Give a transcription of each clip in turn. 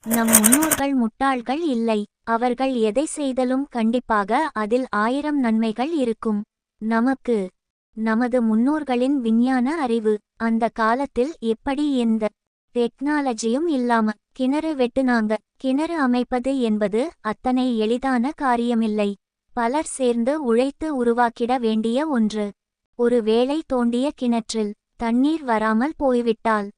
நம் முன்னோர்கள் முட்டாள்கள் இல்லை. அவர்கள் எதை செய்தலும் கண்டிப்பாக அதில் 1000 நன்மைகள் இருக்கும். நமக்கு நமது முன்னோர்களின் விஞ்ஞான அறிவு. அந்த காலத்தில் எப்படி எந்த டெக்னாலஜியும் இல்லாம கிணறு வெட்டுனாங்க. கிணறு அமைப்பது என்பது அத்தனை எளிதான காரியமில்லை. பலர் சேர்ந்து உழைத்து உருவாக்கிட வேண்டிய ஒன்று. ஒரு வேளை தோண்டிய கிணற்றில் தண்ணீர் வராமல் போய்விட்டால்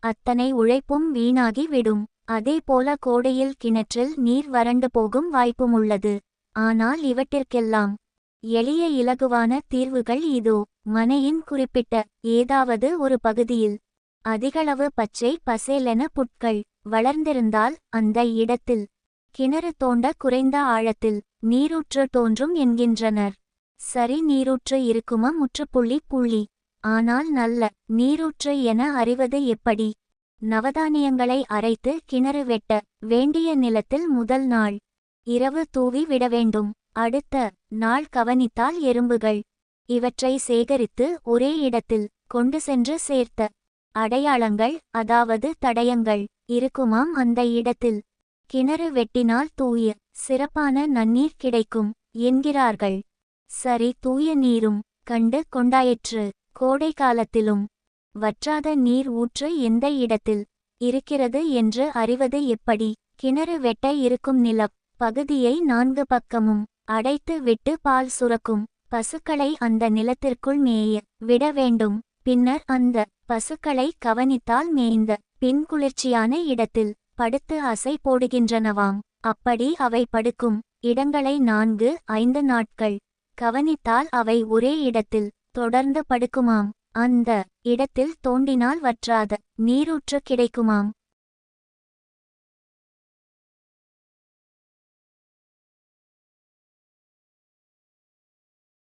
அத்தனை உழைப்பும் வீணாகி விடும். அதேபோல கோடையில் கிணற்றில் நீர் வறண்டு போகும் வாய்ப்பும் உள்ளது. ஆனால் இவற்றிற்கெல்லாம் எளிய இலகுவான தீர்வுகள் இதோ. மனையின் குறிப்பிட்ட ஏதாவது ஒரு பகுதியில் அதிகளவு பச்சை பசேலென புட்கள் வளர்ந்திருந்தால் அந்த இடத்தில் கிணறு தோண்ட குறைந்த ஆழத்தில் நீரூற்று தோன்றும் என்கின்றனர். சரி, நீரூற்று இருக்குமா? முற்றுப்புள்ளி. ஆனால் நல்ல நீரூற்று என அறிவது எப்படி? நவதானியங்களை அரைத்து கிணறு வெட்ட வேண்டிய நிலத்தில் முதல் நாள் இரவு தூவி விட வேண்டும். அடுத்த நாள் கவனித்தால் எறும்புகள் இவற்றை சேகரித்து ஒரே இடத்தில் கொண்டு சென்று சேர்த்த அடையாளங்கள், அதாவது தடயங்கள் இருக்குமாம் அந்த இடத்தில். கிணறு வெட்டினால் தூய சிறப்பான நன்னீர் கிடைக்கும் என்கிறார்கள். சரி, தூய நீரும் கண்டு கொண்டாயிற்று. கோடை காலத்திலும் வற்றாத நீர் ஊற்று எந்த இடத்தில் இருக்கிறது என்று அறிவது எப்படி? கிணறு வெட்ட இருக்கும் நிலப் பகுதியை 4 பக்கமும் அடைத்து விட்டு பால் சுரக்கும் பசுக்களை அந்த நிலத்திற்குள் மேய விட வேண்டும். பின்னர் அந்த பசுக்களை கவனித்தால் மேய்ந்த பின் குளிர்ச்சியான இடத்தில் படுத்து அசை போடுகின்றனவாம். அப்படி அவை படுக்கும் இடங்களை 4-5 நாட்கள் கவனித்தால் அவை ஒரே இடத்தில் தொடர்ந்து படுக்குமாம். அந்த இடத்தில் தோண்டினால் வற்றாத நீரூற்று கிடைக்குமாம்.